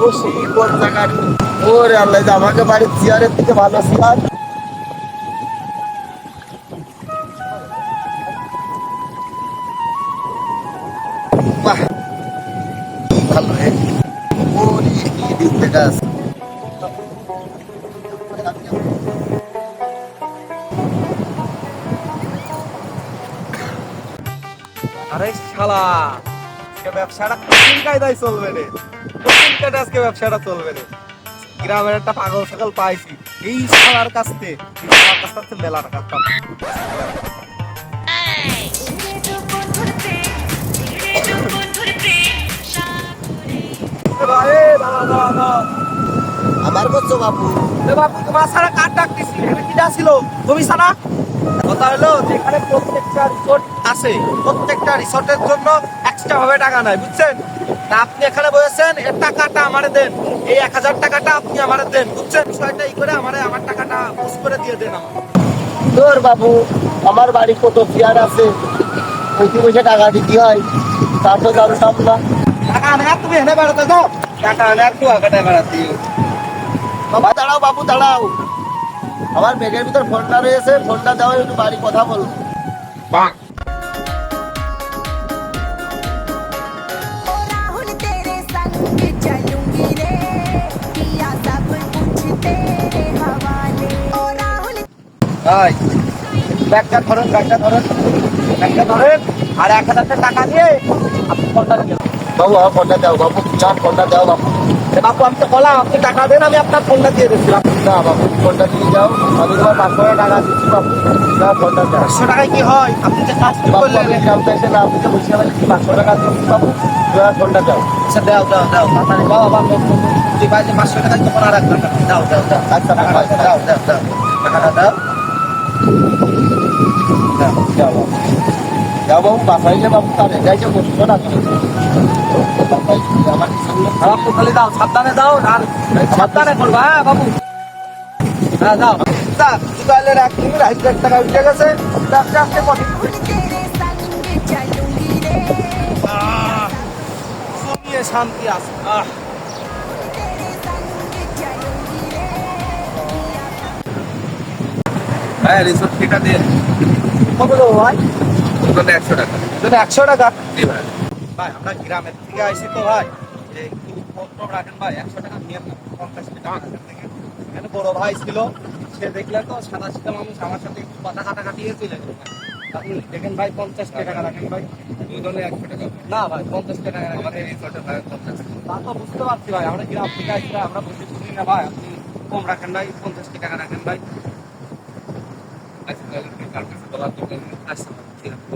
বসি কোন জায়গার। ওরে আল্লাহ, যে আমাকে বাড়ির চেয়ারের থেকে ভালো চেয়ার। বাহ, ভালো রে। ওরে কি দিক থেকে আছে। আরে শালা, আজকে ব্যবসাটা কঠিন কায়দায় চলবে রে। কঠিন কায়দায় আজকে ব্যবসাটা চলবে রে। গ্রামের একটা পাগল ছাগল পাইছি, এই শালার কাছ থেকে মেলা টাকা পাবো। আমার করছো বাপু? বাবু, তোমার ছাড়া কার ডাক দিছি? এখানে কি ছিল? তুমি ছাড়া? কথা হলো, যেখানে প্রত্যেকটা রিসোর্ট আছে, প্রত্যেকটা রিসোর্টের জন্য এক্সট্রা ভাবে টাকা নাই, বুঝছেন? তা আপনি এখানে বলেছেন, এর টাকাটা আমারে দেন, এই 1000 টাকাটা আপনি আমারে দেন, বুঝছেন? বিষয়টা এই করে আমার টাকাটা পুশ করে দিয়ে দেন আমার। তোর বাবু, আমার বাড়ি কত চেয়ার আছে, ওইটি বসে টাকা দিতে হয়, তা তো জানতাম না। টাকা আনে আর তুমি এনে বেড়াতে যাও, টাকা আনে আর কুয়াকাটায় বেড়াতে। বাবা দাঁড়াও, বাবু দাঁড়াও, আমার ব্যাগের ভিতর ফোনটা রয়েছে, ফোনটা দাও, একটু বাড়ি কথা বলবো। राहुल तेरे संग चलूंगी रे किया सब कुछ तेरे हवाले ओ राहुल ভাই, ব্যাগটা ধরেন, ব্যাগটা ধরেন, আর 1000 টাকা দিয়ে আপনি ফোনটা দিয়ে দেন। বাবু আমার ফোনটা দাও, বাবু চার ফোনটা দাও বাবু। এ বাপু, আমি তো বললাম আপনি টাকা দেন, আমি আপনার ফোনটা দিয়ে দিচ্ছিলাম। না বাবু, ফোনটা দিয়ে যাও, আমি তোমার 500 টাকা দিচ্ছি বাবু, দাও ফোনটা দাও। 500 টাকায় কি হয়? আপনি যে কাজ বাবু করলেন। আমি কামটা এসে না বুঝে বসে আমি 500 টাকা দিচ্ছি বাবু, তোমার ফোনটা দাও। আচ্ছা, দাও তাড়াতাড়ি দাও। আবার তুই বাইরে 500 টাকায় তখন আর রাখবেন না। দাও আচ্ছা বাবু, টাকাটা দাও টাকাটা দাও। যাও বাবু, যাও বাবু, বাসায় যে বাবু তার এটাই যে বসছো না তুমি। বাসায় আমার সামনে আপনি খালি দাও, সাবধানে দাও, আর সাবধানে করবা, হ্যাঁ বাবু। হ্যাঁ দাও। তাহলে রাখ, তুমি 1000 টাকা উঠে গেছে, আস্তে আস্তে কত तेरे संग चलूंगी रे শুনিয়ে শান্তি আছে। तेरे संग चलूंगी रे হ্যাঁ, রিসোর্ট ফিটা দিয়ে কত দেবো ভাই? 100 টাকা। 100 টাকা? জি ভাই। ভাই, আমরা গ্রামের থেকে আইছি তো ভাই, যে একটু কম রাখেন ভাই, 100 টাকা নিয়ে 50 টাকা রাখেন থেকে। এখানে বড় ভাই ছিল, সে দেখলে তো সাদা সিধা মানুষ, আমার সাথে একটু কথা কাটাকাটি দিয়ে চলে গেল। আপনি দেখেন ভাই, 50 টাকা রাখেন ভাই। 2 জনে 100 টাকা। না ভাই, 50 টাকা রাখেন। আমাদের রিসোর্টে ভাই 50 টাকা। তা তো বুঝতে পারছি ভাই, আমরা গ্রাম থেকে আইছি, আমরা বুঝে শুনি না ভাই, আপনি কম রাখেন ভাই, 50 টাকা রাখেন ভাই। আচ্ছা, তাহলে কার কাছে বলা তো, আচ্ছা ঠিক আছে।